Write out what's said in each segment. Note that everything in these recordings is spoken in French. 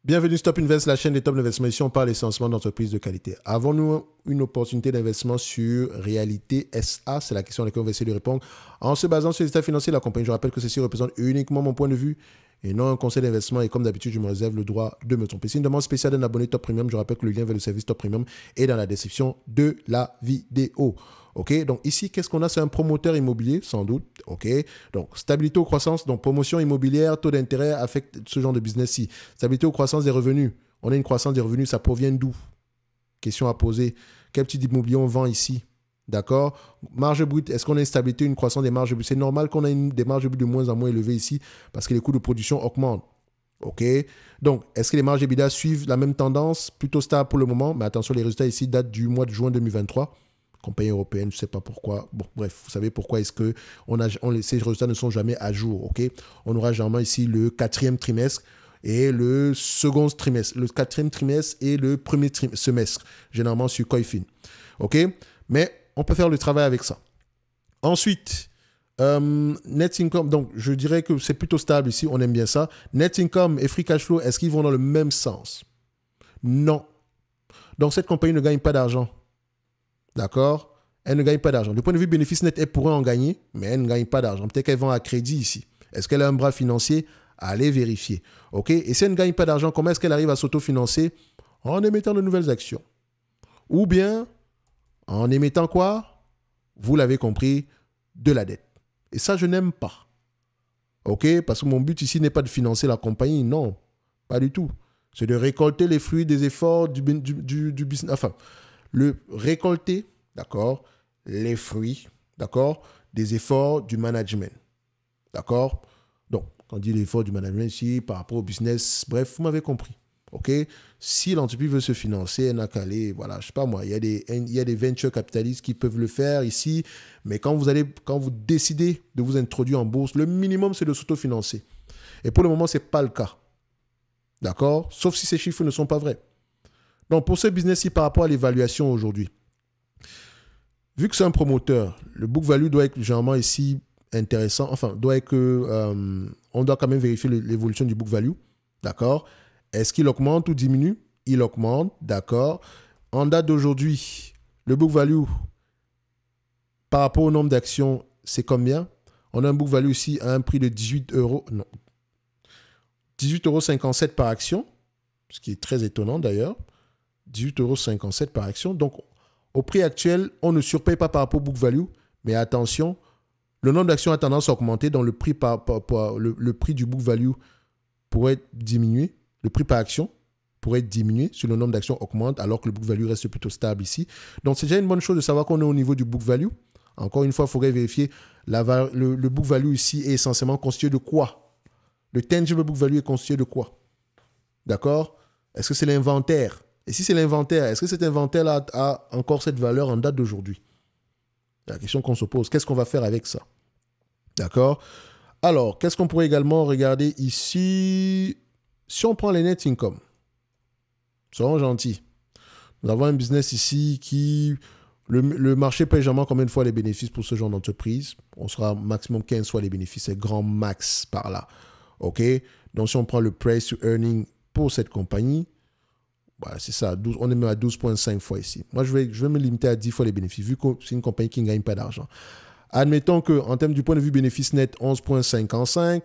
Bienvenue Stop Invest, la chaîne des top investissements. Ici, on parle essentiellement d'entreprises de qualité. Avons-nous une opportunité d'investissement sur Réalité SA? C'est la question à laquelle on va essayer de répondre en se basant sur les états financiers de la compagnie. Je rappelle que ceci représente uniquement mon point de vue et non un conseil d'investissement. Et comme d'habitude, je me réserve le droit de me tromper. C'est une demande spéciale d'un abonné Top Premium. Je rappelle que le lien vers le service Top Premium est dans la description de la vidéo. OK, donc ici, qu'est-ce qu'on a? C'est un promoteur immobilier, sans doute. OK, donc stabilité ou croissance, donc promotion immobilière, taux d'intérêt affecte ce genre de business-ci. Stabilité ou croissance des revenus. On a une croissance des revenus, ça provient d'où? Question à poser. Quel type d'immobilier on vend ici? D'accord? Marge brute, est-ce qu'on a une stabilité, une croissance des marges brutes? C'est normal qu'on ait des marges brutes de moins en moins élevées ici parce que les coûts de production augmentent. OK? Donc, est-ce que les marges EBITDA suivent la même tendance? Plutôt stable pour le moment, mais attention, les résultats ici datent du mois de juin 2023. Compagnie européenne, je ne sais pas pourquoi. Bon, bref, vous savez pourquoi est-ce que ces résultats ne sont jamais à jour. OK? On aura généralement ici le quatrième trimestre et le second trimestre. Le quatrième trimestre et le premier semestre, généralement sur Coifin. OK? Mais on peut faire le travail avec ça. Ensuite, net income, donc je dirais que c'est plutôt stable ici, on aime bien ça. Net income et free cash flow, est-ce qu'ils vont dans le même sens? Non. Donc cette compagnie ne gagne pas d'argent. D'accord? Elle ne gagne pas d'argent. Du point de vue bénéfice net, elle pourrait en gagner, mais elle ne gagne pas d'argent. Peut-être qu'elle vend à crédit ici. Est-ce qu'elle a un bras financier? Allez vérifier. OK? Et si elle ne gagne pas d'argent, comment est-ce qu'elle arrive à s'autofinancer? En émettant de nouvelles actions. Ou bien en émettant quoi? Vous l'avez compris, de la dette. Et ça, je n'aime pas. OK? Parce que mon but ici n'est pas de financer la compagnie. Non, pas du tout. C'est de récolter les fruits des efforts du business. Enfin, le récolter, d'accord, les fruits, d'accord, des efforts du management. D'accord? Donc, quand on dit l'effort du management ici, par rapport au business, bref, vous m'avez compris. OK? Si l'entreprise veut se financer, elle n'a qu'à aller, voilà, je sais pas moi, il y a des venture capitalistes qui peuvent le faire ici, mais quand vous décidez de vous introduire en bourse, le minimum, c'est de s'autofinancer. Et pour le moment, ce n'est pas le cas. D'accord? Sauf si ces chiffres ne sont pas vrais. Donc, pour ce business-ci, par rapport à l'évaluation aujourd'hui, vu que c'est un promoteur, le book value doit être généralement ici intéressant. Enfin, on doit quand même vérifier l'évolution du book value. D'accord? Est-ce qu'il augmente ou diminue? Il augmente. D'accord? En date d'aujourd'hui, le book value, par rapport au nombre d'actions, c'est combien? On a un book value ici à un prix de 18 euros. Non. 18,57 € par action, ce qui est très étonnant d'ailleurs. 18,57 € par action. Donc, au prix actuel, on ne surpaye pas par rapport au book value, mais attention, le nombre d'actions a tendance à augmenter, donc le prix du book value pourrait diminuer, le prix par action pourrait diminuer si le nombre d'actions augmente, alors que le book value reste plutôt stable ici. Donc, c'est déjà une bonne chose de savoir qu'on est au niveau du book value. Encore une fois, il faudrait vérifier, le book value ici est essentiellement constitué de quoi? Le tangible book value est constitué de quoi? D'accord? Est-ce que c'est l'inventaire? Et si c'est l'inventaire, est-ce que cet inventaire-là a encore cette valeur en date d'aujourd'hui? C'est la question qu'on se pose. Qu'est-ce qu'on va faire avec ça? D'accord? Alors, qu'est-ce qu'on pourrait également regarder ici? Si on prend les net income, serons gentils. Nous avons un business ici qui... Le marché paye généralement combien de fois les bénéfices pour ce genre d'entreprise? On sera maximum 15 fois les bénéfices. C'est grand max par là. OK? Donc, si on prend le price to earning pour cette compagnie, voilà, c'est ça, on est même à 12,5 fois ici. Moi, je vais me limiter à 10 fois les bénéfices, vu que c'est une compagnie qui ne gagne pas d'argent. Admettons qu'en termes du point de vue bénéfice net, 11,55,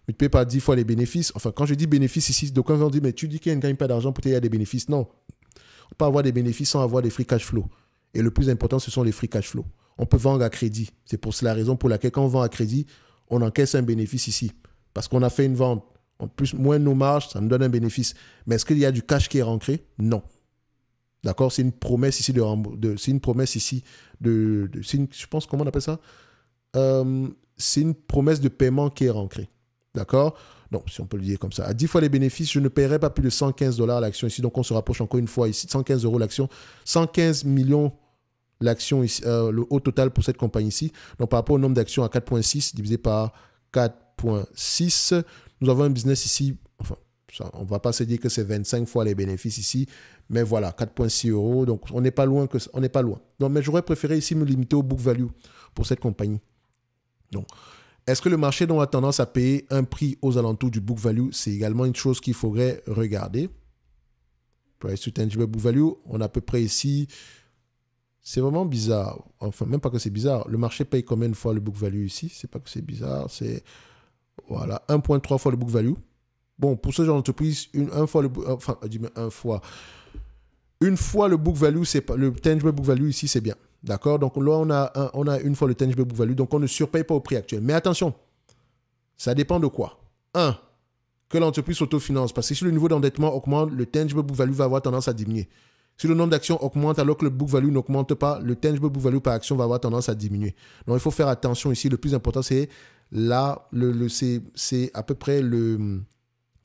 multiplié par 10 fois les bénéfices. Enfin, quand je dis bénéfices ici, d'aucuns vont dire, mais tu dis qu'elle ne gagne pas d'argent, peut-être il y a des bénéfices. Non, on peut avoir des bénéfices sans avoir des free cash flow. Et le plus important, ce sont les free cash flow. On peut vendre à crédit. C'est pour la raison pour laquelle, quand on vend à crédit, on encaisse un bénéfice ici. Parce qu'on a fait une vente. En plus, moins nos marges, ça nous donne un bénéfice. Mais est-ce qu'il y a du cash qui est rentré? Non. D'accord? C'est une promesse ici je pense, comment on appelle ça? C'est une promesse de paiement qui est rentrée. D'accord? Donc, si on peut le dire comme ça. À 10 fois les bénéfices, je ne paierai pas plus de 115 $ l'action ici. Donc, on se rapproche encore une fois ici. 115 € l'action. 115 millions l'action ici, le haut total pour cette compagnie ici. Donc, par rapport au nombre d'actions à 4,6 divisé par 4,6, nous avons un business ici, enfin, ça, on ne va pas se dire que c'est 25 fois les bénéfices ici, mais voilà, 4,6 €, donc on n'est pas loin. Donc, mais j'aurais préféré ici me limiter au book value pour cette compagnie. Donc, Est-ce que le marché donc a tendance à payer un prix aux alentours du book value? C'est également une chose qu'il faudrait regarder. Price to tangible book value, on a à peu près ici. C'est vraiment bizarre. Enfin, même pas que c'est bizarre. Le marché paye combien de fois le book value ici? C'est pas que c'est bizarre. C'est voilà, 1,3 fois le book value. Bon, pour ce genre d'entreprise, une fois le book value, c'est pas le tangible book value ici, c'est bien. D'accord? Donc là, on a une fois le tangible book value, donc on ne surpaye pas au prix actuel. Mais attention, ça dépend de quoi? Un, que l'entreprise s'autofinance. Parce que si le niveau d'endettement augmente, le tangible book value va avoir tendance à diminuer. Si le nombre d'actions augmente alors que le book value n'augmente pas, le tangible book value par action va avoir tendance à diminuer. Donc il faut faire attention ici. Le plus important, c'est là, c'est à peu près le...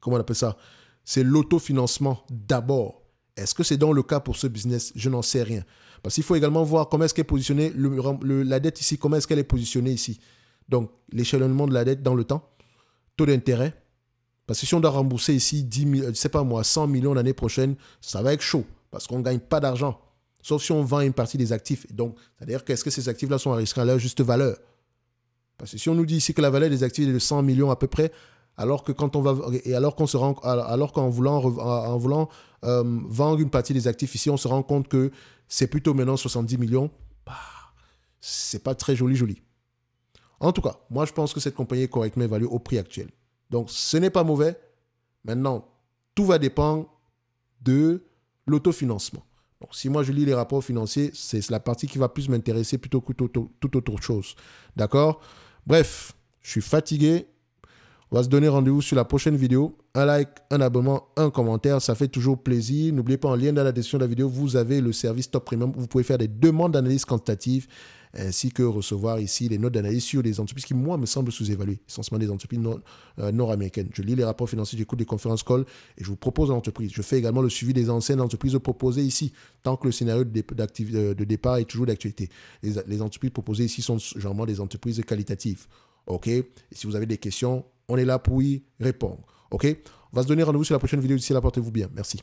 Comment on appelle ça? C'est l'autofinancement d'abord. Est-ce que c'est dans le cas pour ce business? Je n'en sais rien. Parce qu'il faut également voir comment est-ce qu'est positionnée la dette ici, comment est-ce qu'elle est positionnée ici. Donc, l'échelonnement de la dette dans le temps, taux d'intérêt. Parce que si on doit rembourser ici 10 000, je sais pas moi, 100 millions l'année prochaine, ça va être chaud parce qu'on ne gagne pas d'argent. Sauf si on vend une partie des actifs. Donc, c'est-à-dire qu'est-ce que ces actifs-là sont à leur juste valeur? Parce que si on nous dit ici que la valeur des actifs est de 100 millions à peu près, alors que quand on va et alors qu'on se rend alors qu'en voulant vendre une partie des actifs ici, on se rend compte que c'est plutôt maintenant 70 millions. Bah, c'est pas très joli. En tout cas, moi je pense que cette compagnie est correctement évaluée au prix actuel. Donc ce n'est pas mauvais. Maintenant, tout va dépendre de l'autofinancement. Donc si moi je lis les rapports financiers, c'est la partie qui va plus m'intéresser plutôt que toute autre chose. D'accord? Bref, je suis fatigué. On va se donner rendez-vous sur la prochaine vidéo. Un like, un abonnement, un commentaire, ça fait toujours plaisir. N'oubliez pas, en lien dans la description de la vidéo, vous avez le service Top Premium où vous pouvez faire des demandes d'analyse quantitative ainsi que recevoir ici les notes d'analyse sur des entreprises qui, moi, me semblent sous-évaluées, essentiellement des entreprises nord-américaines. Je lis les rapports financiers, j'écoute des conférences calls et je vous propose l'entreprise. Je fais également le suivi des anciennes entreprises proposées ici, tant que le scénario de départ est toujours d'actualité. Les entreprises proposées ici sont généralement des entreprises qualitatives. OK? Et si vous avez des questions, on est là pour y répondre. OK? On va se donner rendez-vous sur la prochaine vidéo. D'ici là, portez-vous bien. Merci.